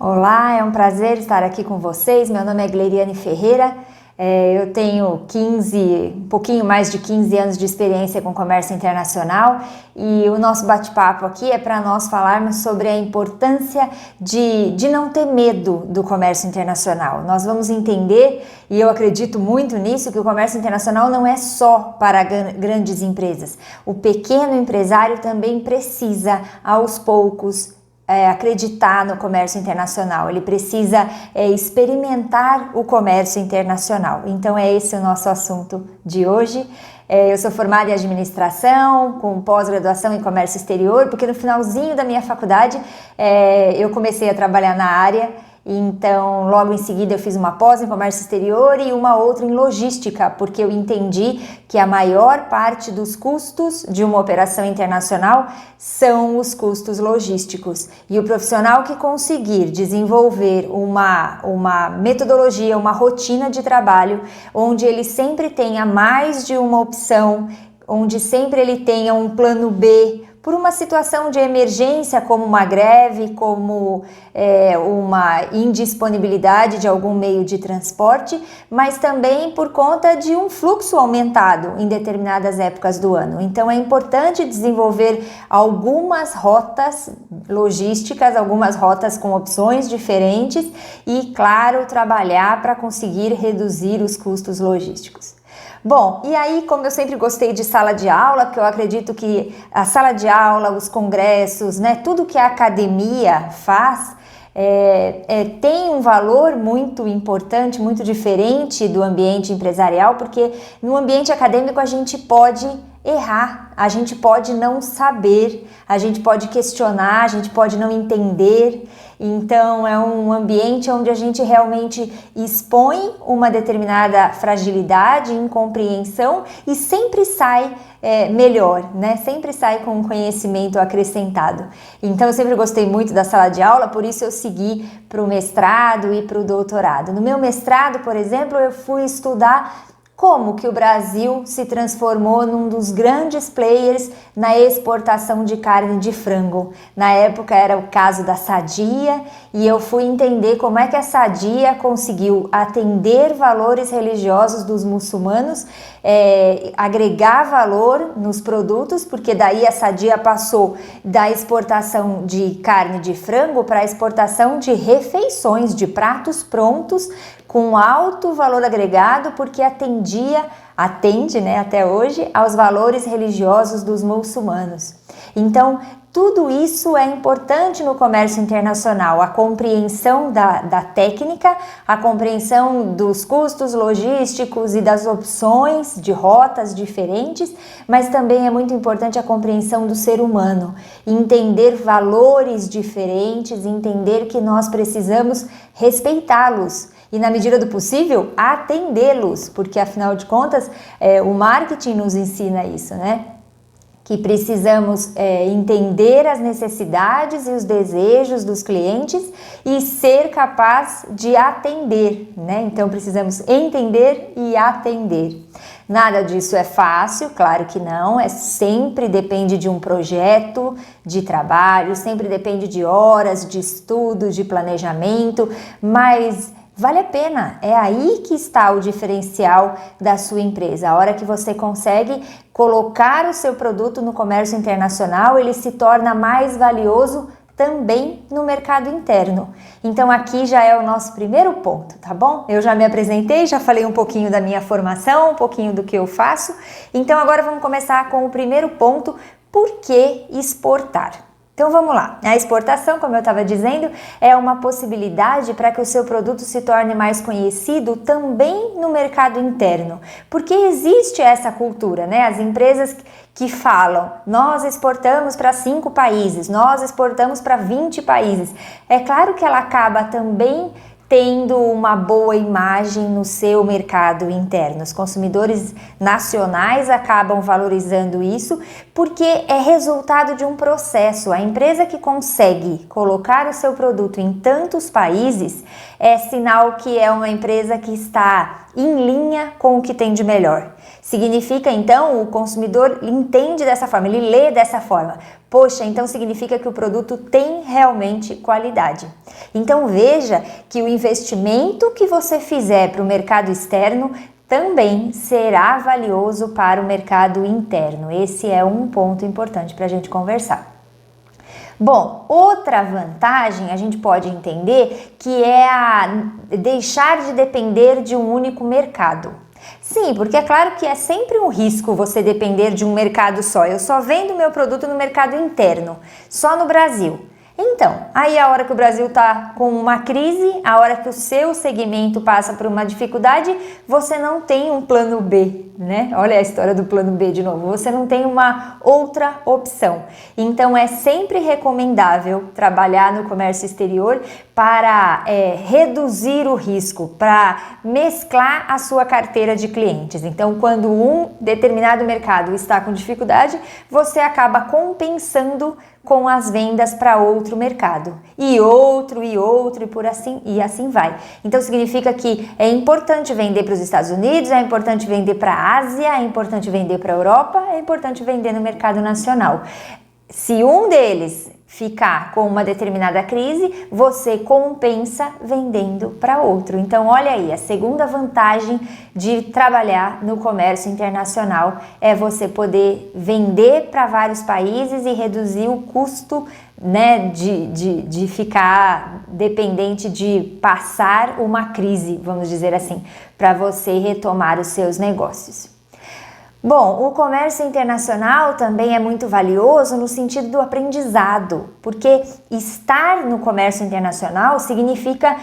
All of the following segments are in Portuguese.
Olá, é um prazer estar aqui com vocês. Meu nome é Gleriane Ferreira. Eu tenho um pouquinho mais de 15 anos de experiência com comércio internacional e o nosso bate-papo aqui é para nós falarmos sobre a importância de não ter medo do comércio internacional. Nós vamos entender, e eu acredito muito nisso, que o comércio internacional não é só para grandes empresas. O pequeno empresário também precisa, aos poucos, acreditar no comércio internacional, ele precisa experimentar o comércio internacional. Então é esse o nosso assunto de hoje. Eu sou formada em administração, com pós-graduação em comércio exterior, porque no finalzinho da minha faculdade eu comecei a trabalhar na área. Então, logo em seguida eu fiz uma pós em comércio exterior e uma outra em logística, porque eu entendi que a maior parte dos custos de uma operação internacional são os custos logísticos. E o profissional que conseguir desenvolver uma metodologia, uma rotina de trabalho, onde ele sempre tenha mais de uma opção, onde sempre ele tenha um plano B, por uma situação de emergência, como uma greve, como uma indisponibilidade de algum meio de transporte, mas também por conta de um fluxo aumentado em determinadas épocas do ano. Então é importante desenvolver algumas rotas logísticas, algumas rotas com opções diferentes e, claro, trabalhar para conseguir reduzir os custos logísticos. Bom, e aí, como eu sempre gostei de sala de aula, porque eu acredito que a sala de aula, os congressos, né, tudo que a academia faz tem um valor muito importante, muito diferente do ambiente empresarial, porque no ambiente acadêmico a gente pode errar, a gente pode não saber, a gente pode questionar, a gente pode não entender. Então é um ambiente onde a gente realmente expõe uma determinada fragilidade, incompreensão e sempre sai melhor, né? Sempre sai com um conhecimento acrescentado. Então eu sempre gostei muito da sala de aula, por isso eu segui para o mestrado e para o doutorado. No meu mestrado, por exemplo, eu fui estudar como que o Brasil se transformou num dos grandes players na exportação de carne de frango. Na época era o caso da Sadia e eu fui entender como é que a Sadia conseguiu atender valores religiosos dos muçulmanos, agregar valor nos produtos, porque daí a Sadia passou da exportação de carne de frango para a exportação de refeições, de pratos prontos, com alto valor agregado, porque atende, né, até hoje, aos valores religiosos dos muçulmanos. Então, tudo isso é importante no comércio internacional, a compreensão da técnica, a compreensão dos custos logísticos e das opções de rotas diferentes, mas também é muito importante a compreensão do ser humano, entender valores diferentes, entender que nós precisamos respeitá-los e, na medida do possível, atendê-los, porque afinal de contas o marketing nos ensina isso, né? Que precisamos entender as necessidades e os desejos dos clientes e ser capaz de atender, né? Então precisamos entender e atender. Nada disso é fácil, claro que não, sempre depende de um projeto de trabalho, sempre depende de horas de estudo, de planejamento, mas vale a pena, é aí que está o diferencial da sua empresa. A hora que você consegue colocar o seu produto no comércio internacional, ele se torna mais valioso também no mercado interno. Então aqui já é o nosso primeiro ponto, tá bom? Eu já me apresentei, já falei um pouquinho da minha formação, um pouquinho do que eu faço. Então agora vamos começar com o primeiro ponto: por que exportar? Então vamos lá, a exportação, como eu estava dizendo, é uma possibilidade para que o seu produto se torne mais conhecido também no mercado interno, porque existe essa cultura, né? As empresas que falam, nós exportamos para 5 países, nós exportamos para 20 países. É claro que ela acaba também tendo uma boa imagem no seu mercado interno. Os consumidores nacionais acabam valorizando isso porque é resultado de um processo. A empresa que consegue colocar o seu produto em tantos países, é sinal que é uma empresa que está em linha com o que tem de melhor. Significa, então, o consumidor entende dessa forma, ele lê dessa forma. Poxa, então significa que o produto tem realmente qualidade. Então veja que o investimento que você fizer para o mercado externo também será valioso para o mercado interno. Esse é um ponto importante para a gente conversar. Bom, outra vantagem a gente pode entender que é a deixar de depender de um único mercado. Sim, porque é claro que é sempre um risco você depender de um mercado só. Eu só vendo meu produto no mercado interno, só no Brasil. Então, aí a hora que o Brasil está com uma crise, a hora que o seu segmento passa por uma dificuldade, você não tem um plano B, né? Olha a história do plano B de novo, você não tem uma outra opção. Então é sempre recomendável trabalhar no comércio exterior para reduzir o risco, para mesclar a sua carteira de clientes. Então, quando um determinado mercado está com dificuldade, você acaba compensando com as vendas para outro mercado, e outro, e por assim, e assim vai. Então significa que é importante vender para os Estados Unidos, é importante vender para a Ásia, é importante vender para a Europa, é importante vender no mercado nacional. Se um deles ficar com uma determinada crise, você compensa vendendo para outro. Então, olha aí, a segunda vantagem de trabalhar no comércio internacional é você poder vender para vários países e reduzir o custo, né, de ficar dependente de passar uma crise, vamos dizer assim, para você retomar os seus negócios. Bom, o comércio internacional também é muito valioso no sentido do aprendizado, porque estar no comércio internacional significa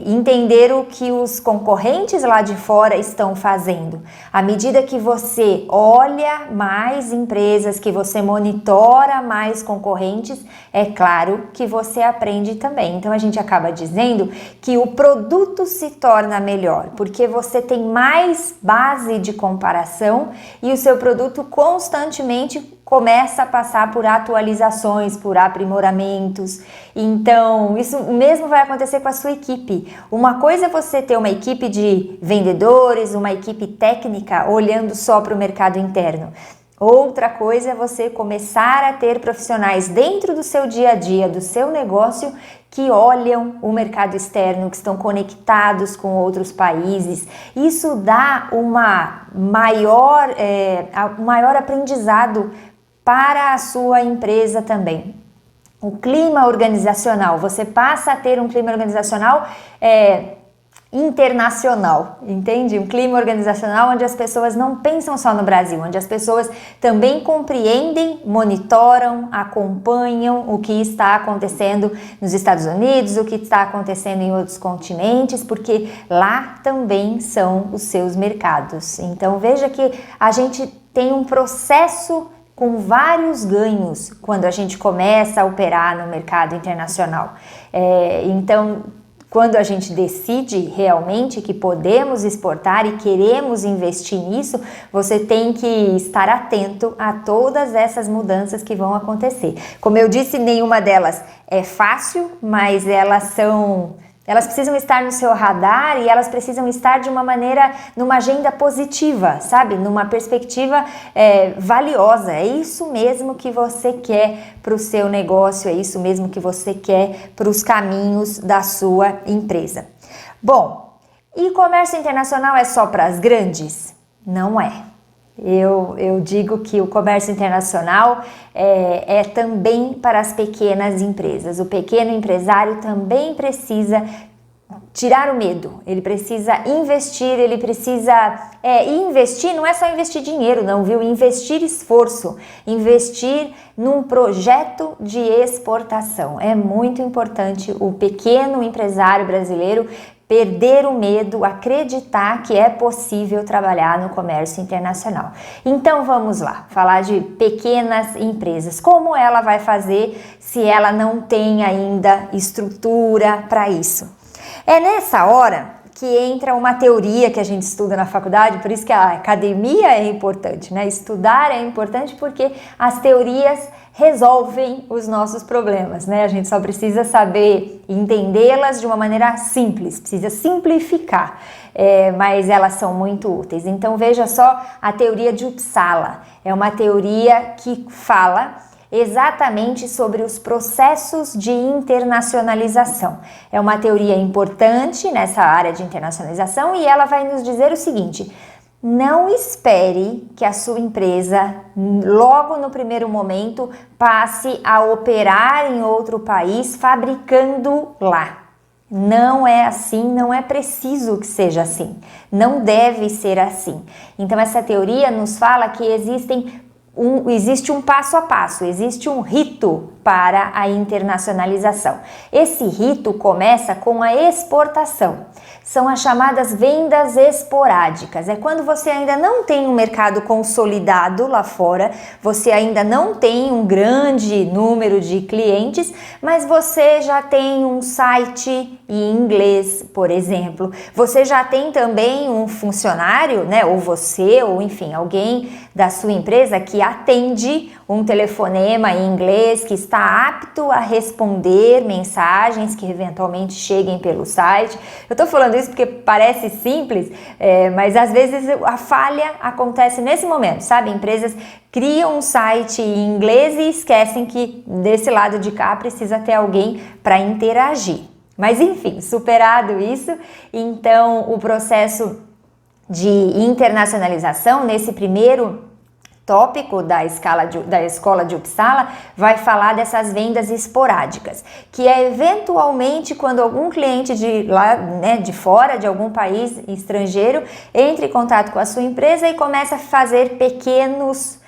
entender o que os concorrentes lá de fora estão fazendo. À medida que você olha mais empresas, que você monitora mais concorrentes, é claro que você aprende também. Então a gente acaba dizendo que o produto se torna melhor, porque você tem mais base de comparação e o seu produto constantemente começa a passar por atualizações, por aprimoramentos. Então, isso mesmo vai acontecer com a sua equipe. Uma coisa é você ter uma equipe de vendedores, uma equipe técnica olhando só para o mercado interno. Outra coisa é você começar a ter profissionais dentro do seu dia a dia, do seu negócio, que olham o mercado externo, que estão conectados com outros países. Isso dá um maior aprendizado para a sua empresa também. O clima organizacional, você passa a ter um clima organizacional internacional, entende? Um clima organizacional onde as pessoas não pensam só no Brasil, onde as pessoas também compreendem, monitoram, acompanham o que está acontecendo nos Estados Unidos, o que está acontecendo em outros continentes, porque lá também são os seus mercados. Então veja que a gente tem um processo com vários ganhos quando a gente começa a operar no mercado internacional. Então, quando a gente decide realmente que podemos exportar e queremos investir nisso, você tem que estar atento a todas essas mudanças que vão acontecer. Como eu disse, nenhuma delas é fácil, mas elas precisam estar no seu radar e elas precisam estar de uma maneira, numa agenda positiva, sabe? Numa perspectiva valiosa. É isso mesmo que você quer para o seu negócio, é isso mesmo que você quer para os caminhos da sua empresa. Bom, e comércio internacional é só para as grandes? Não é. Eu digo que o comércio internacional é também para as pequenas empresas. O pequeno empresário também precisa tirar o medo, ele precisa investir, ele precisa investir, não é só investir dinheiro não, viu? Investir esforço, investir num projeto de exportação. É muito importante o pequeno empresário brasileiro perder o medo, acreditar que é possível trabalhar no comércio internacional. Então vamos lá, falar de pequenas empresas. Como ela vai fazer se ela não tem ainda estrutura para isso? É nessa hora que entra uma teoria que a gente estuda na faculdade, por isso que a academia é importante, né? Estudar é importante porque as teorias resolvem os nossos problemas, né? A gente só precisa saber entendê-las de uma maneira simples, precisa simplificar, mas elas são muito úteis. Então veja só a teoria de Uppsala, é uma teoria que fala exatamente sobre os processos de internacionalização. É uma teoria importante nessa área de internacionalização e ela vai nos dizer o seguinte: não espere que a sua empresa, logo no primeiro momento, passe a operar em outro país fabricando lá. Não é assim, não é preciso que seja assim, não deve ser assim. Então essa teoria nos fala que existe um passo a passo, existe um rito para a internacionalização. Esse rito começa com a exportação. São as chamadas vendas esporádicas. É quando você ainda não tem um mercado consolidado lá fora, você ainda não tem um grande número de clientes, mas você já tem um site em inglês, por exemplo. Você já tem também um funcionário, né, ou você, ou enfim, alguém da sua empresa que atende um telefonema em inglês, que está apto a responder mensagens que eventualmente cheguem pelo site. Eu tô falando isso porque parece simples, mas às vezes a falha acontece nesse momento, sabe? Empresas criam um site em inglês e esquecem que desse lado de cá precisa ter alguém para interagir. Mas enfim, superado isso, então o processo de internacionalização, nesse primeiro tópico da escola de Uppsala, vai falar dessas vendas esporádicas, que é eventualmente quando algum cliente de lá, né, de fora, de algum país estrangeiro, entra em contato com a sua empresa e começa a fazer pequenas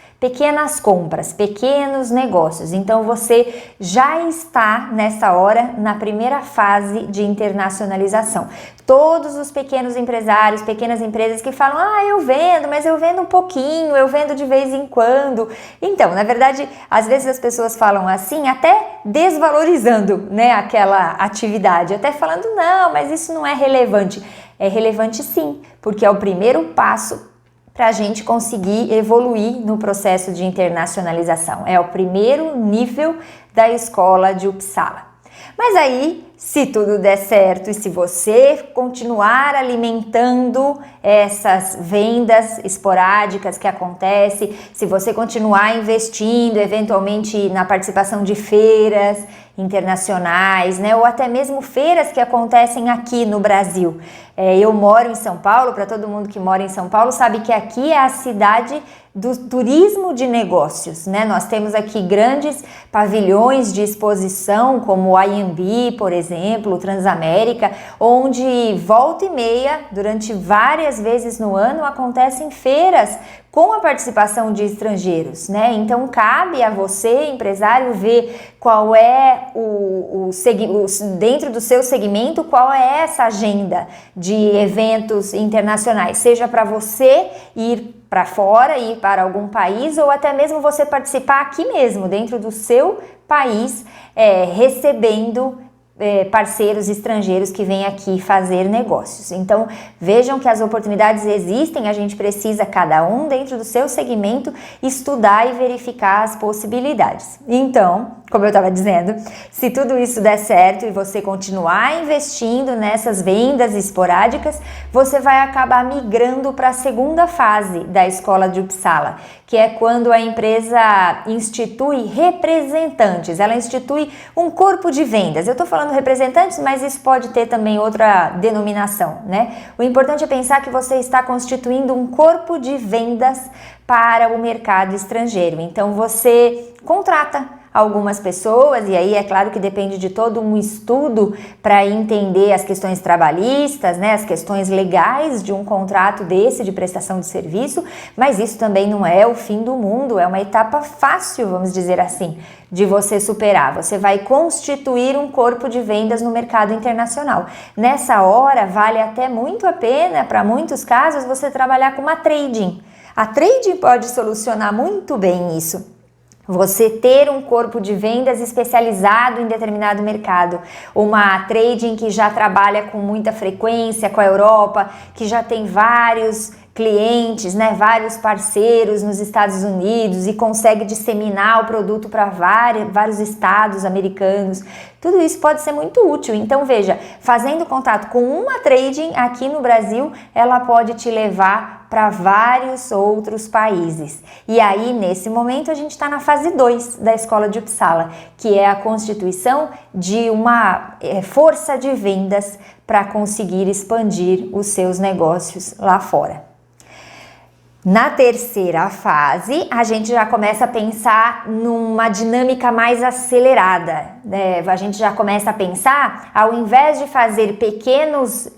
compras, pequenos negócios. Então você já está nessa hora na primeira fase de internacionalização. Todos os pequenos empresários, pequenas empresas que falam: eu vendo, mas eu vendo um pouquinho, eu vendo de vez em quando. Então, na verdade, às vezes as pessoas falam assim, até desvalorizando, né, aquela atividade, até falando: não, mas isso não é relevante. É relevante sim, porque é o primeiro passo para a gente conseguir evoluir no processo de internacionalização. É o primeiro nível da escola de Uppsala. Mas aí, se tudo der certo e se você continuar alimentando essas vendas esporádicas que acontecem, se você continuar investindo eventualmente na participação de feiras internacionais, né, ou até mesmo feiras que acontecem aqui no Brasil. Eu moro em São Paulo, para todo mundo que mora em São Paulo sabe que aqui é a cidade do turismo de negócios, né? Nós temos aqui grandes pavilhões de exposição, como o IMB, por exemplo, o Transamérica, onde volta e meia, durante várias vezes no ano, acontecem feiras com a participação de estrangeiros, né? Então cabe a você, empresário, ver qual é dentro do seu segmento, qual é essa agenda de eventos internacionais, seja para você ir para fora, ir para algum país, ou até mesmo você participar aqui mesmo, dentro do seu país, recebendo parceiros estrangeiros que vêm aqui fazer negócios. Então vejam que as oportunidades existem, a gente precisa, cada um dentro do seu segmento, estudar e verificar as possibilidades. Então, como eu estava dizendo, se tudo isso der certo e você continuar investindo nessas vendas esporádicas, você vai acabar migrando para a segunda fase da escola de Uppsala, que é quando a empresa institui representantes, ela institui um corpo de vendas. Eu estou falando representantes, mas isso pode ter também outra denominação, né? O importante é pensar que você está constituindo um corpo de vendas para o mercado estrangeiro. Então você contrata algumas pessoas, e aí é claro que depende de todo um estudo para entender as questões trabalhistas, né, as questões legais de um contrato desse de prestação de serviço, mas isso também não é o fim do mundo, é uma etapa fácil, vamos dizer assim, de você superar. Você vai constituir um corpo de vendas no mercado internacional. Nessa hora, vale até muito a pena, para muitos casos, você trabalhar com uma trading. A trading pode solucionar muito bem isso. Você ter um corpo de vendas especializado em determinado mercado, uma trading que já trabalha com muita frequência com a Europa, que já tem vários clientes, né, vários parceiros nos Estados Unidos e consegue disseminar o produto para vários estados americanos. Tudo isso pode ser muito útil. Então veja, fazendo contato com uma trading aqui no Brasil, ela pode te levar para vários outros países. E aí, nesse momento, a gente está na fase 2 da Escola de Uppsala, que é a constituição de uma força de vendas para conseguir expandir os seus negócios lá fora. Na terceira fase, a gente já começa a pensar numa dinâmica mais acelerada, né? A gente já começa a pensar, ao invés de fazer pequenos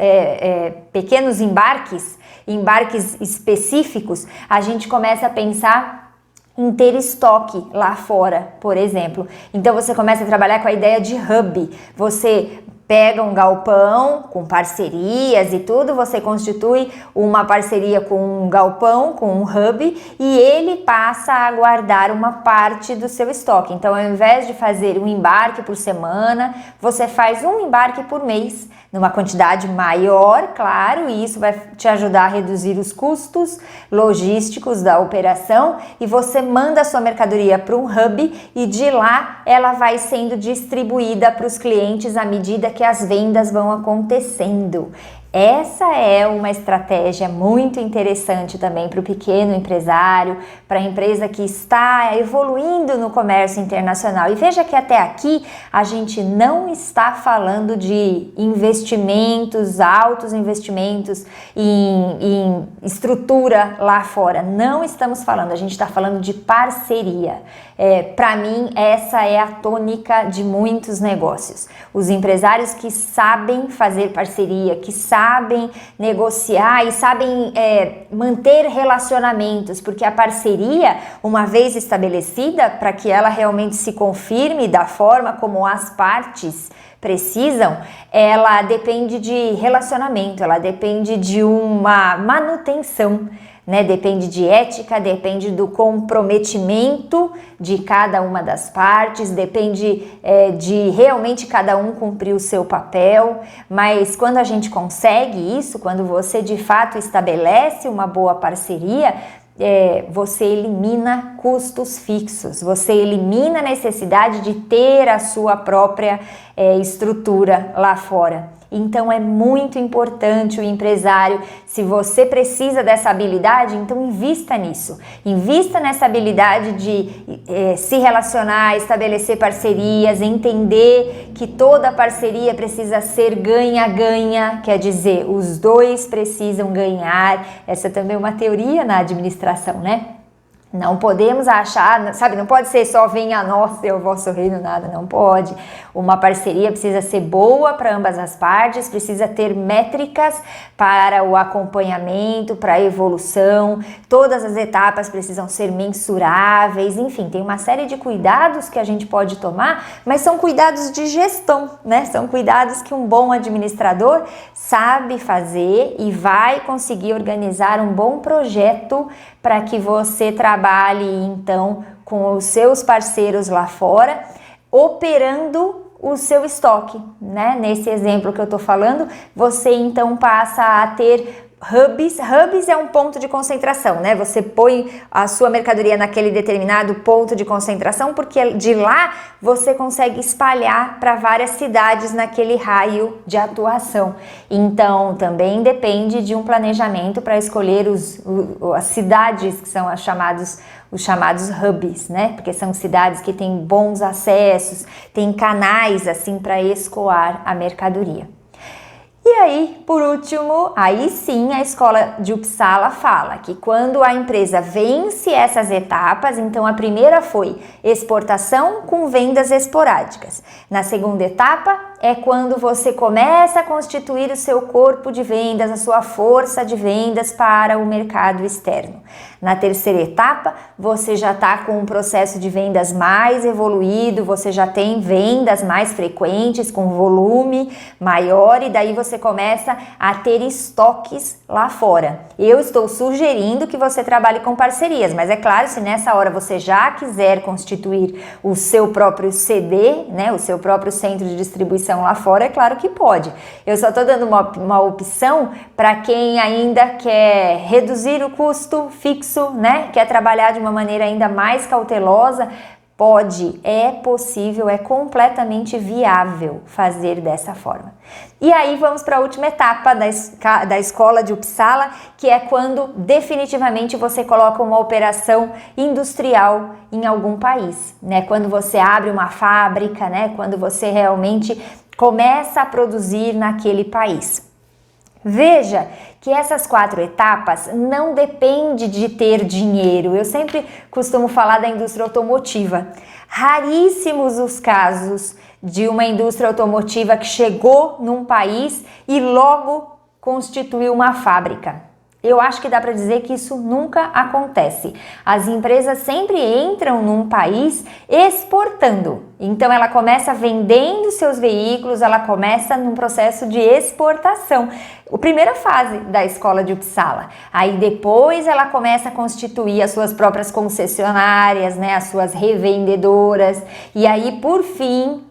embarques específicos, a gente começa a pensar em ter estoque lá fora, por exemplo. Então você começa a trabalhar com a ideia de hub. Você pega um galpão com parcerias e tudo, você constitui uma parceria com um galpão, com um hub, e ele passa a guardar uma parte do seu estoque. Então, ao invés de fazer um embarque por semana, você faz um embarque por mês, numa quantidade maior, claro, e isso vai te ajudar a reduzir os custos logísticos da operação, e você manda a sua mercadoria para um hub e de lá ela vai sendo distribuída para os clientes à medida que as vendas vão acontecendo. Essa é uma estratégia muito interessante também para o pequeno empresário, para a empresa que está evoluindo no comércio internacional. E veja que até aqui a gente não está falando de investimentos, altos investimentos em estrutura lá fora. Não estamos falando, a gente está falando de parceria. Para mim, essa é a tônica de muitos negócios. Os empresários que sabem fazer parceria, que sabem negociar e sabem manter relacionamentos, porque a parceria, uma vez estabelecida, para que ela realmente se confirme da forma como as partes precisam, ela depende de relacionamento, ela depende de uma manutenção, né? Depende de ética, depende do comprometimento de cada uma das partes, depende de realmente cada um cumprir o seu papel. Mas quando a gente consegue isso, quando você de fato estabelece uma boa parceria, você elimina custos fixos, você elimina a necessidade de ter a sua própria estrutura lá fora. Então é muito importante o empresário, se você precisa dessa habilidade, então invista nisso. Invista nessa habilidade de se relacionar, estabelecer parcerias, entender que toda parceria precisa ser ganha-ganha, quer dizer, os dois precisam ganhar. Essa também é uma teoria na administração, né? Não podemos achar, sabe, não pode ser só venha a nós e o vosso reino, nada, não pode. Uma parceria precisa ser boa para ambas as partes, precisa ter métricas para o acompanhamento, para a evolução, todas as etapas precisam ser mensuráveis, enfim, tem uma série de cuidados que a gente pode tomar, mas são cuidados de gestão, né? São cuidados que um bom administrador sabe fazer e vai conseguir organizar um bom projeto para que você trabalhe então com os seus parceiros lá fora, operando o seu estoque, né? Nesse exemplo que eu tô falando, você então passa a ter hubs. Hubs é um ponto de concentração, né? Você põe a sua mercadoria naquele determinado ponto de concentração, porque de lá você consegue espalhar para várias cidades naquele raio de atuação. Então, também depende de um planejamento para escolher as cidades que são os chamados hubs, né? Porque são cidades que têm bons acessos, têm canais assim para escoar a mercadoria. E aí, por último, aí sim a Escola de Uppsala fala que quando a empresa vence essas etapas, então a primeira foi exportação com vendas esporádicas. Na segunda etapa, é quando você começa a constituir o seu corpo de vendas, a sua força de vendas para o mercado externo. Na terceira etapa, você já está com um processo de vendas mais evoluído, você já tem vendas mais frequentes, com volume maior, e daí você começa a ter estoques lá fora. Eu estou sugerindo que você trabalhe com parcerias, mas é claro, se nessa hora você já quiser constituir o seu próprio CD, né, o seu próprio centro de distribuição lá fora, é claro que pode. Eu só estou dando uma opção para quem ainda quer reduzir o custo fixo, né? Quer trabalhar de uma maneira ainda mais cautelosa. Pode, é possível, é completamente viável fazer dessa forma. E aí vamos para a última etapa da escola de Uppsala, que é quando definitivamente você coloca uma operação industrial em algum país, né? Quando você abre uma fábrica, né? Quando você realmente começa a produzir naquele país. Veja que essas 4 etapas não dependem de ter dinheiro. Eu sempre costumo falar da indústria automotiva. Raríssimos os casos de uma indústria automotiva que chegou num país e logo constituiu uma fábrica. Eu acho que dá para dizer que isso nunca acontece. As empresas sempre entram num país exportando. Então ela começa vendendo seus veículos, ela começa num processo de exportação. A primeira fase da escola de Uppsala. Aí depois ela começa a constituir as suas próprias concessionárias, né, as suas revendedoras. E aí por fim,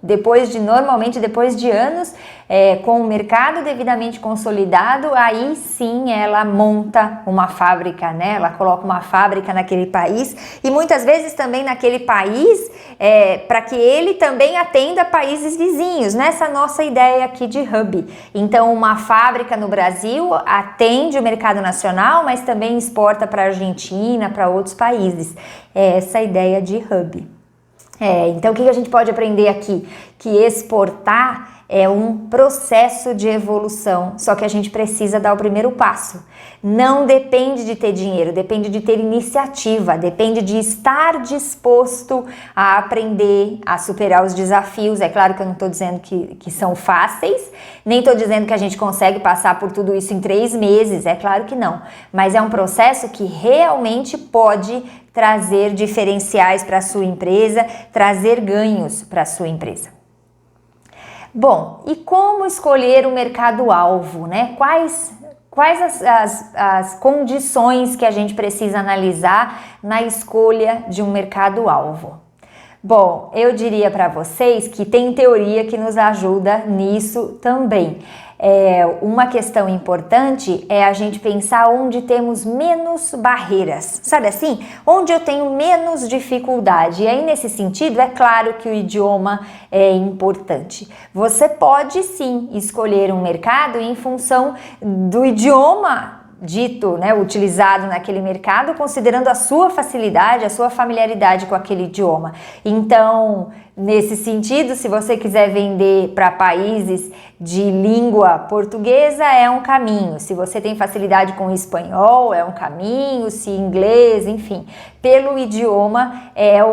normalmente depois de anos, com o mercado devidamente consolidado, aí sim ela monta uma fábrica, né? Ela coloca uma fábrica naquele país e muitas vezes também naquele país para que ele também atenda países vizinhos, nessa nossa ideia aqui de hub. Então uma fábrica no Brasil atende o mercado nacional, mas também exporta para a Argentina, para outros países. É essa ideia de hub. Então o que a gente pode aprender aqui? Que exportar é um processo de evolução, só que a gente precisa dar o primeiro passo. Não depende de ter dinheiro, depende de ter iniciativa, depende de estar disposto a aprender, a superar os desafios. É claro que eu não estou dizendo que são fáceis, nem estou dizendo que a gente consegue passar por tudo isso em 3 meses, é claro que não. Mas é um processo que realmente pode trazer diferenciais para a sua empresa, trazer ganhos para a sua empresa. Bom, e como escolher o mercado-alvo, né? Quais as condições que a gente precisa analisar na escolha de um mercado-alvo? Bom, eu diria para vocês que tem teoria que nos ajuda nisso também. Uma questão importante é a gente pensar onde temos menos barreiras, sabe assim? Onde eu tenho menos dificuldade. E aí, nesse sentido, é claro que o idioma é importante. Você pode sim escolher um mercado em função do idioma dito, né, utilizado naquele mercado, considerando a sua facilidade, a sua familiaridade com aquele idioma. Então, nesse sentido, se você quiser vender para países de língua portuguesa, é um caminho. Se você tem facilidade com o espanhol, é um caminho. Se inglês, enfim, pelo idioma é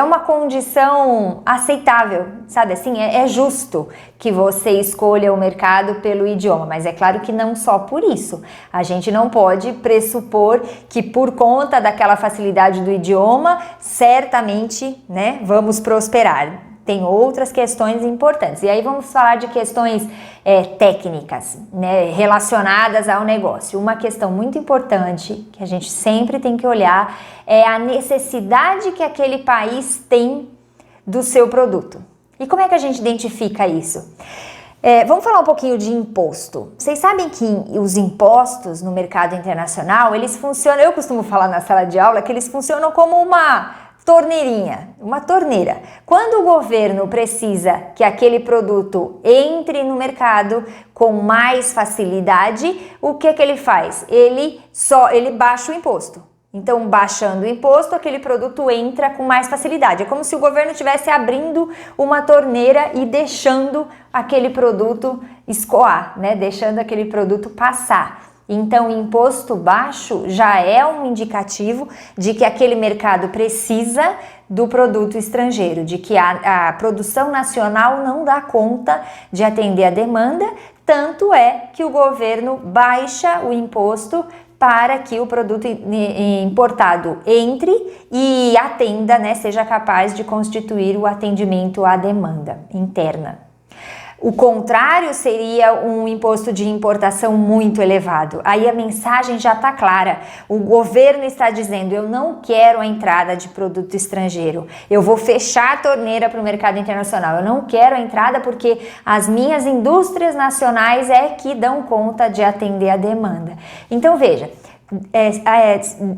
uma condição aceitável, sabe assim? É justo que você escolha o mercado pelo idioma, mas é claro que não só por isso. A gente não pode pressupor que por conta daquela facilidade do idioma, certamente, né, vamos prosperar. Tem outras questões importantes. E aí vamos falar de questões técnicas, né, relacionadas ao negócio. Uma questão muito importante que a gente sempre tem que olhar é a necessidade que aquele país tem do seu produto. E como é que a gente identifica isso? Vamos falar um pouquinho de imposto. Vocês sabem que os impostos no mercado internacional, eles funcionam, eu costumo falar na sala de aula que eles funcionam como uma torneira. Quando o governo precisa que aquele produto entre no mercado com mais facilidade, o que ele faz? Ele baixa o imposto. Então, baixando o imposto, aquele produto entra com mais facilidade. É como se o governo estivesse abrindo uma torneira e deixando aquele produto escoar, né? Deixando aquele produto passar. Então, imposto baixo já é um indicativo de que aquele mercado precisa do produto estrangeiro, de que a produção nacional não dá conta de atender a demanda, tanto é que o governo baixa o imposto para que o produto importado entre e atenda, né, seja capaz de constituir o atendimento à demanda interna. O contrário seria um imposto de importação muito elevado. Aí a mensagem já está clara. O governo está dizendo: eu não quero a entrada de produto estrangeiro. Eu vou fechar a torneira para o mercado internacional. Eu não quero a entrada porque as minhas indústrias nacionais é que dão conta de atender a demanda. Então veja,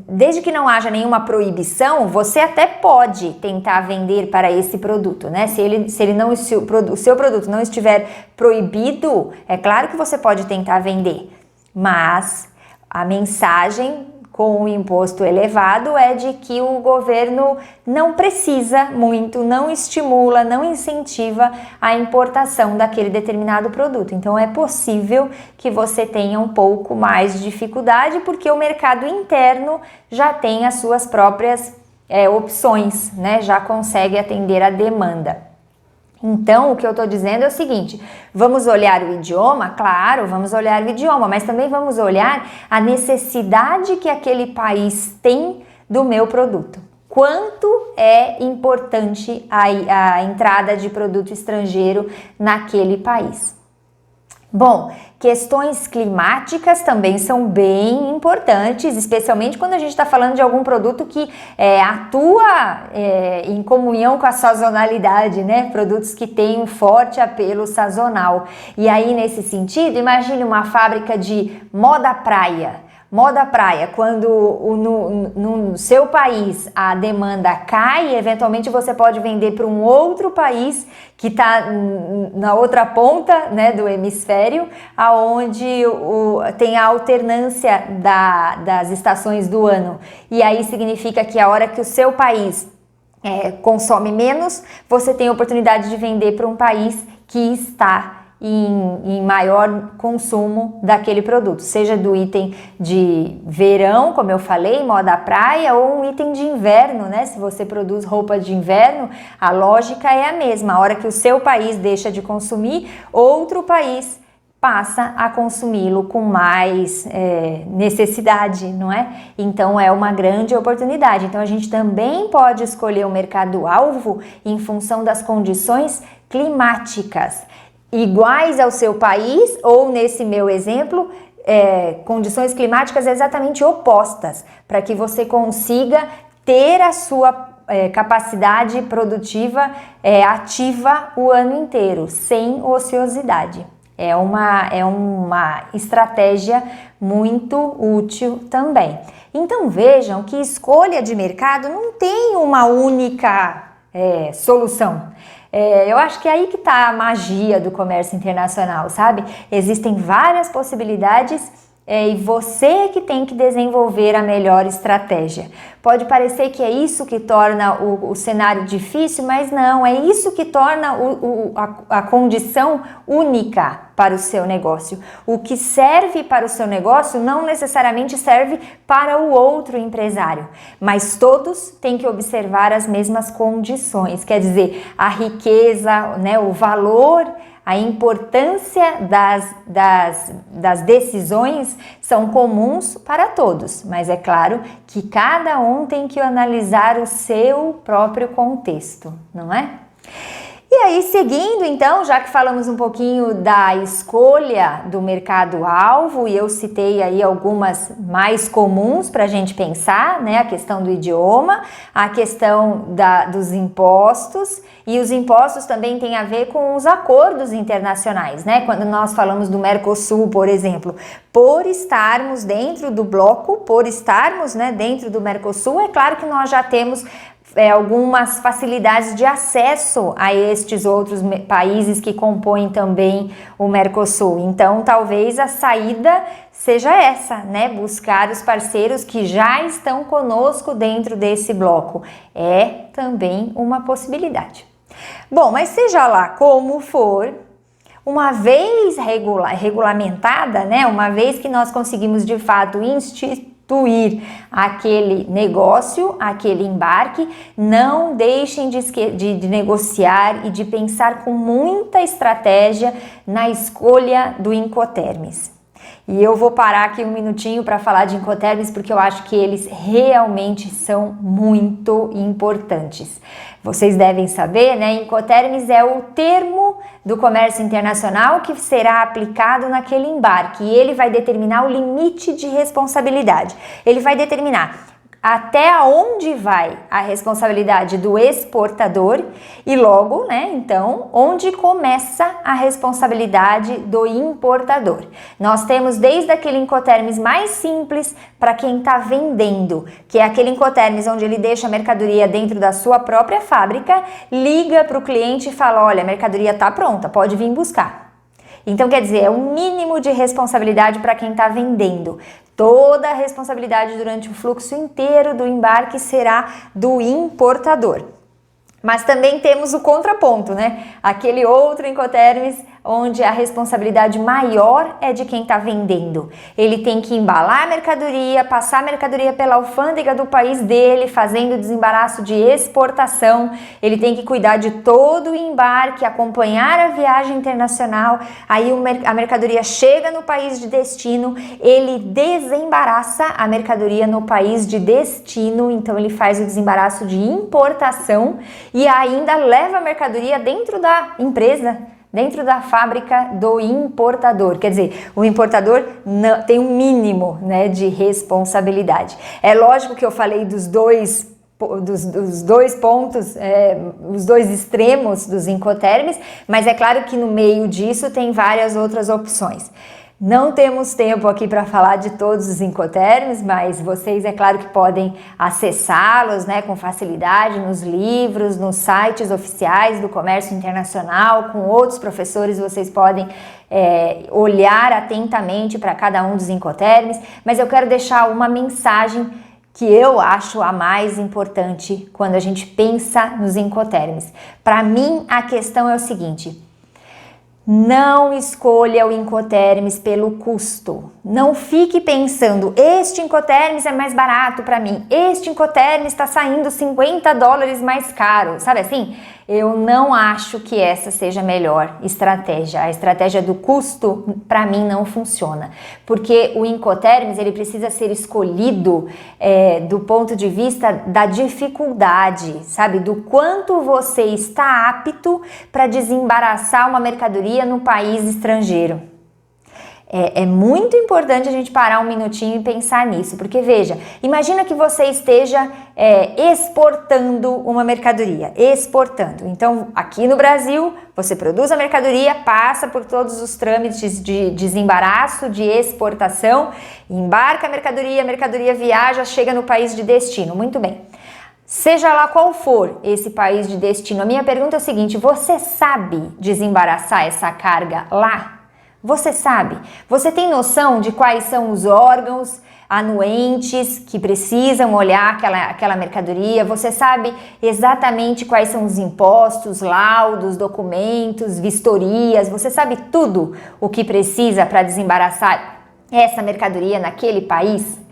desde que não haja nenhuma proibição, você até pode tentar vender para esse produto, né? Se o seu produto não estiver proibido, é claro que você pode tentar vender, mas a mensagem com o imposto elevado é de que o governo não precisa muito, não estimula, não incentiva a importação daquele determinado produto. Então é possível que você tenha um pouco mais de dificuldade porque o mercado interno já tem as suas próprias opções, né? Já consegue atender a demanda. Então, o que eu estou dizendo é o seguinte: vamos olhar o idioma? Claro, vamos olhar o idioma, mas também vamos olhar a necessidade que aquele país tem do meu produto. Quanto é importante a entrada de produto estrangeiro naquele país? Bom, questões climáticas também são bem importantes, especialmente quando a gente está falando de algum produto que atua em comunhão com a sazonalidade, né? Produtos que têm um forte apelo sazonal. E aí, nesse sentido, imagine uma fábrica de moda praia. Moda praia, quando no seu país a demanda cai, eventualmente você pode vender para um outro país que está na outra ponta, né, do hemisfério, aonde tem a alternância das estações do ano. E aí significa que a hora que o seu país consome menos, você tem a oportunidade de vender para um país que está em maior consumo daquele produto, seja do item de verão, como eu falei, moda praia, ou um item de inverno, né? Se você produz roupa de inverno, a lógica é a mesma. A hora que o seu país deixa de consumir, outro país passa a consumi-lo com mais necessidade, não é? Então é uma grande oportunidade. Então a gente também pode escolher o mercado-alvo em função das condições climáticas iguais ao seu país, ou nesse meu exemplo, condições climáticas exatamente opostas, para que você consiga ter a sua capacidade produtiva ativa o ano inteiro, sem ociosidade. É uma estratégia muito útil também. Então vejam que escolha de mercado não tem uma única solução. Eu acho que é aí que está a magia do comércio internacional, sabe? Existem várias possibilidades e você que tem que desenvolver a melhor estratégia. Pode parecer que é isso que torna o cenário difícil, mas não, é isso que torna a condição única para o seu negócio. O que serve para o seu negócio não necessariamente serve para o outro empresário, mas todos têm que observar as mesmas condições, quer dizer, a riqueza, né, o valor, a importância das decisões são comuns para todos, mas é claro que cada um tem que analisar o seu próprio contexto, não é? E aí, seguindo então, já que falamos um pouquinho da escolha do mercado-alvo, e eu citei aí algumas mais comuns para a gente pensar, né? A questão do idioma, a questão dos impostos, e os impostos também têm a ver com os acordos internacionais, né? Quando nós falamos do Mercosul, por exemplo, por estarmos dentro do bloco, por estarmos, né, dentro do Mercosul, é claro que nós já temos algumas facilidades de acesso a estes outros países que compõem também o Mercosul. Então, talvez a saída seja essa, né? Buscar os parceiros que já estão conosco dentro desse bloco. É também uma possibilidade. Bom, mas seja lá como for, Uma vez regulamentada, né, uma vez que nós conseguimos de fato instituir aquele negócio, aquele embarque, não deixem de negociar e de pensar com muita estratégia na escolha do Incoterms. E eu vou parar aqui um minutinho para falar de Incoterms, porque eu acho que eles realmente são muito importantes. Vocês devem saber, né? Incoterms é o termo do comércio internacional que será aplicado naquele embarque e ele vai determinar o limite de responsabilidade. Ele vai determinar até onde vai a responsabilidade do exportador e logo, né, então, onde começa a responsabilidade do importador. Nós temos desde aquele Incoterms mais simples para quem está vendendo, que é aquele Incoterms onde ele deixa a mercadoria dentro da sua própria fábrica, liga para o cliente e fala, olha, a mercadoria está pronta, pode vir buscar. Então, quer dizer, é um mínimo de responsabilidade para quem está vendendo. Toda a responsabilidade durante o fluxo inteiro do embarque será do importador. Mas também temos o contraponto, né? Aquele outro Incoterms onde a responsabilidade maior é de quem está vendendo. Ele tem que embalar a mercadoria, passar a mercadoria pela alfândega do país dele, fazendo desembaraço de exportação. Ele tem que cuidar de todo o embarque, acompanhar a viagem internacional. Aí a mercadoria chega no país de destino, ele desembaraça a mercadoria no país de destino, então ele faz o desembaraço de importação e ainda leva a mercadoria dentro da empresa, dentro da fábrica do importador. Quer dizer, o importador tem um mínimo, né, de responsabilidade. É lógico que eu falei dos dois pontos, os dois extremos dos Incoterms, mas é claro que no meio disso tem várias outras opções. Não temos tempo aqui para falar de todos os Incoterms, mas vocês, é claro que podem acessá-los, né, com facilidade nos livros, nos sites oficiais do comércio internacional, com outros professores vocês podem olhar atentamente para cada um dos Incoterms, mas eu quero deixar uma mensagem que eu acho a mais importante quando a gente pensa nos Incoterms. Para mim, a questão é o seguinte: não escolha o Incoterms pelo custo. Não fique pensando, este Incoterms é mais barato para mim, este Incoterms está saindo $50 mais caro, sabe assim? Eu não acho que essa seja a melhor estratégia. A estratégia do custo, para mim, não funciona. Porque o Incoterms, ele precisa ser escolhido do ponto de vista da dificuldade, sabe? Do quanto você está apto para desembaraçar uma mercadoria no país estrangeiro. É muito importante a gente parar um minutinho e pensar nisso, porque veja, imagina que você esteja exportando uma mercadoria, então aqui no Brasil você produz a mercadoria, passa por todos os trâmites de desembaraço, de exportação, embarca a mercadoria viaja, chega no país de destino, muito bem. Seja lá qual for esse país de destino, a minha pergunta é a seguinte: você sabe desembaraçar essa carga lá? Você sabe? Você tem noção de quais são os órgãos anuentes que precisam olhar aquela mercadoria? Você sabe exatamente quais são os impostos, laudos, documentos, vistorias? Você sabe tudo o que precisa para desembaraçar essa mercadoria naquele país?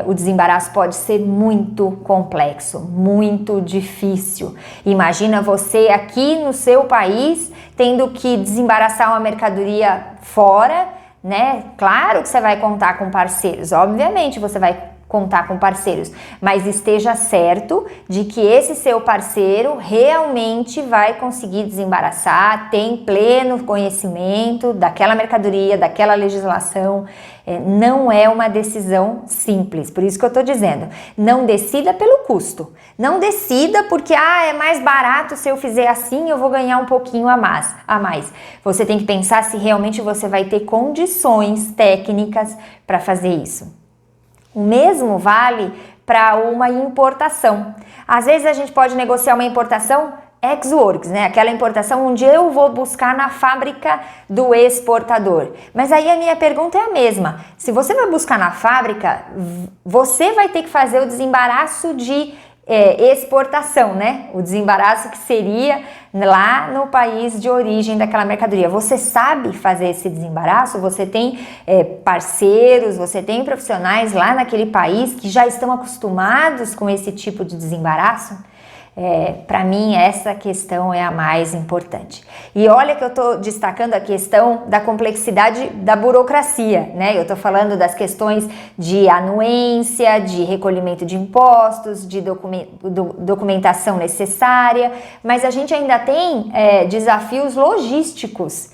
O desembaraço pode ser muito complexo, muito difícil. Imagina você aqui no seu país tendo que desembaraçar uma mercadoria fora, né? Claro que você vai contar com parceiros, obviamente você vai contar com parceiros, mas esteja certo de que esse seu parceiro realmente vai conseguir desembaraçar, tem pleno conhecimento daquela mercadoria, daquela legislação. Não é uma decisão simples, por isso que eu estou dizendo, não decida pelo custo, não decida porque é mais barato, se eu fizer assim eu vou ganhar um pouquinho a mais. Você tem que pensar se realmente você vai ter condições técnicas para fazer isso. O mesmo vale para uma importação. Às vezes a gente pode negociar uma importação ex-works, né? Aquela importação onde eu vou buscar na fábrica do exportador. Mas aí a minha pergunta é a mesma. Se você vai buscar na fábrica, você vai ter que fazer o desembaraço de exportação, né? O desembaraço que seria lá no país de origem daquela mercadoria. Você sabe fazer esse desembaraço? Você tem parceiros, você tem profissionais lá naquele país que já estão acostumados com esse tipo de desembaraço? Para mim, essa questão é a mais importante. E olha que eu estou destacando a questão da complexidade da burocracia, né? Eu estou falando das questões de anuência, de recolhimento de impostos, de documentação necessária, mas a gente ainda tem desafios logísticos.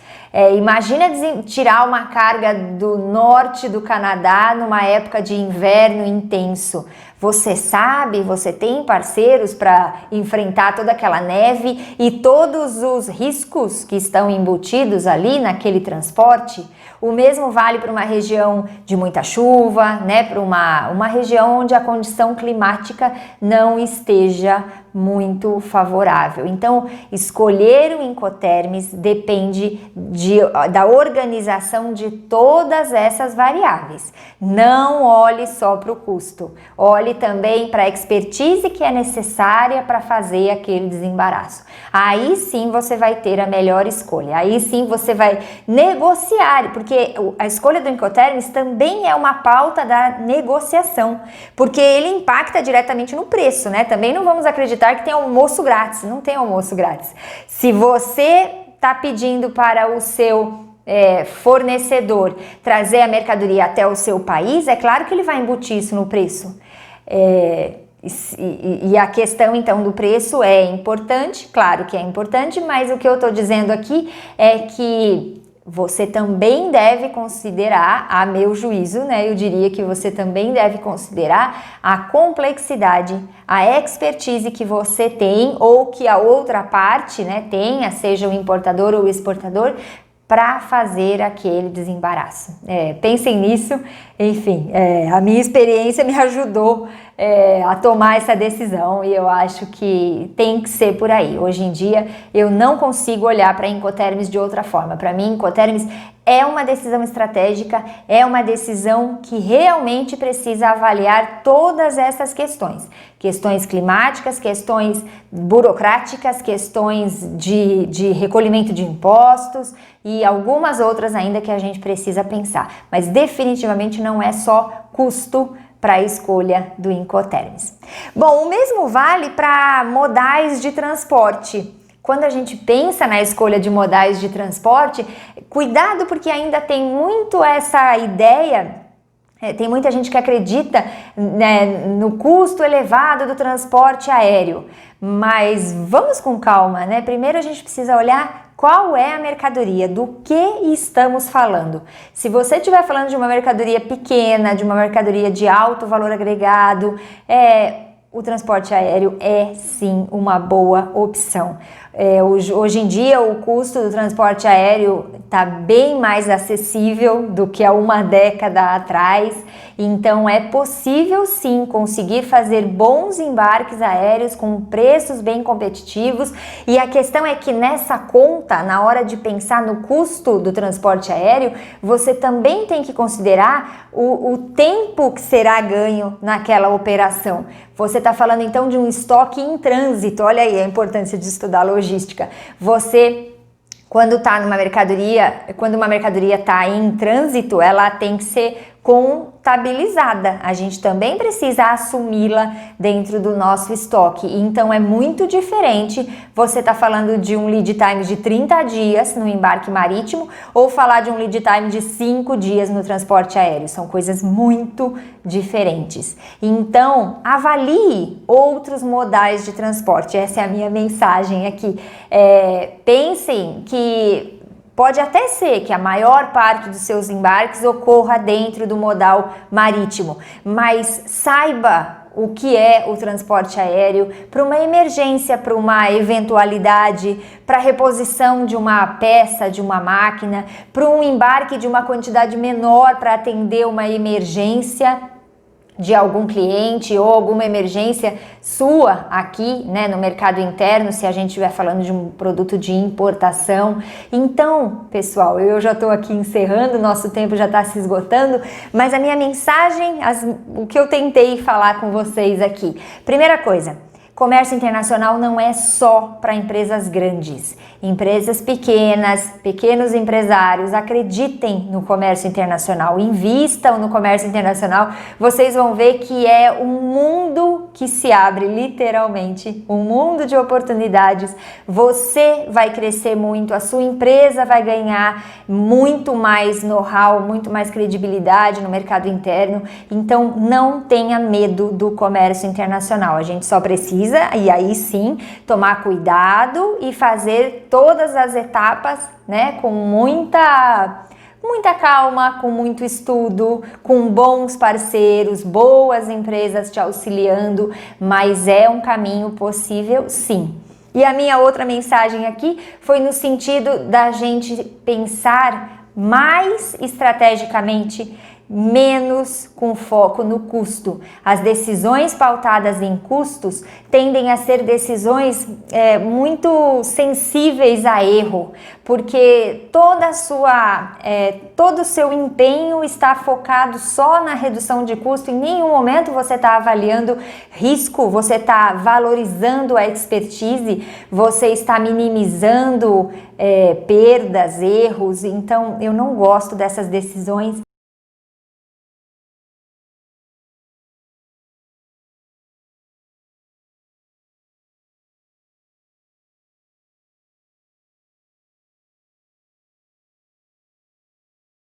Imagina tirar uma carga do norte do Canadá numa época de inverno intenso. Você sabe, você tem parceiros para enfrentar toda aquela neve e todos os riscos que estão embutidos ali naquele transporte? O mesmo vale para uma região de muita chuva, né? Para uma região onde a condição climática não esteja muito favorável. Então, escolher o Incoterms depende da organização de todas essas variáveis. Não olhe só para o custo, olhe também para a expertise que é necessária para fazer aquele desembaraço. Aí sim você vai ter a melhor escolha, aí sim você vai negociar, porque a escolha do Incoterms também é uma pauta da negociação, porque ele impacta diretamente no preço, né? Também não vamos acreditar que tem almoço grátis, não tem almoço grátis. Se você está pedindo para o seu fornecedor trazer a mercadoria até o seu país, é claro que ele vai embutir isso no preço. E a questão então do preço é importante, claro que é importante, mas o que eu estou dizendo aqui é que você também deve considerar, a meu juízo, né? Eu diria que você também deve considerar a complexidade, a expertise que você tem ou que a outra parte, né, tenha, seja o importador ou o exportador, para fazer aquele desembaraço. Pensem nisso, enfim, a minha experiência me ajudou a tomar essa decisão e eu acho que tem que ser por aí. Hoje em dia eu não consigo olhar para Incoterms de outra forma. Para mim, Incoterms é uma decisão estratégica, é uma decisão que realmente precisa avaliar todas essas questões. Questões climáticas, questões burocráticas, questões de recolhimento de impostos e algumas outras ainda que a gente precisa pensar. Mas definitivamente não é só custo para a escolha do Incoterms. Bom, o mesmo vale para modais de transporte. Quando a gente pensa na escolha de modais de transporte, cuidado porque ainda tem muito essa ideia, tem muita gente que acredita, né, no custo elevado do transporte aéreo, mas vamos com calma, né? Primeiro a gente precisa olhar qual é a mercadoria, do que estamos falando. Se você estiver falando de uma mercadoria pequena, de uma mercadoria de alto valor agregado, o transporte aéreo é sim uma boa opção. Hoje em dia o custo do transporte aéreo está bem mais acessível do que há uma década atrás, então é possível sim conseguir fazer bons embarques aéreos com preços bem competitivos, e a questão é que nessa conta, na hora de pensar no custo do transporte aéreo, você também tem que considerar o tempo que será ganho naquela operação. Você está falando então de um estoque em trânsito, olha aí a importância de estudar logística. Quando uma mercadoria está em trânsito, ela tem que ser contabilizada. A gente também precisa assumi-la dentro do nosso estoque. Então é muito diferente você tá falando de um lead time de 30 dias no embarque marítimo ou falar de um lead time de 5 dias no transporte aéreo. São coisas muito diferentes. Então, avalie outros modais de transporte. Essa é a minha mensagem aqui. Pensem que pode até ser que a maior parte dos seus embarques ocorra dentro do modal marítimo, mas saiba o que é o transporte aéreo para uma emergência, para uma eventualidade, para a reposição de uma peça, de uma máquina, para um embarque de uma quantidade menor para atender uma emergência. de algum cliente ou alguma emergência sua aqui, né, no mercado interno, se a gente estiver falando de um produto de importação. Então, pessoal, eu já estou aqui encerrando, nosso tempo já está se esgotando, mas a minha mensagem, o que eu tentei falar com vocês aqui. Primeira coisa, comércio internacional não é só para empresas grandes. Empresas pequenas, pequenos empresários, acreditem no comércio internacional, invistam no comércio internacional. Vocês vão ver que é um mundo que se abre, literalmente, um mundo de oportunidades. Você vai crescer muito, a sua empresa vai ganhar muito mais know-how, muito mais credibilidade no mercado interno. Então, não tenha medo do comércio internacional. A gente só precisa, e aí sim, tomar cuidado e fazer todas as etapas, né, com muita calma, com muito estudo, com bons parceiros, boas empresas te auxiliando, mas é um caminho possível, sim. E a minha outra mensagem aqui foi no sentido da gente pensar mais estrategicamente, menos com foco no custo. As decisões pautadas em custos tendem a ser decisões muito sensíveis a erro, porque todo o seu empenho está focado só na redução de custo. Em nenhum momento você está avaliando risco, você está valorizando a expertise, você está minimizando perdas, erros. Então eu não gosto dessas decisões.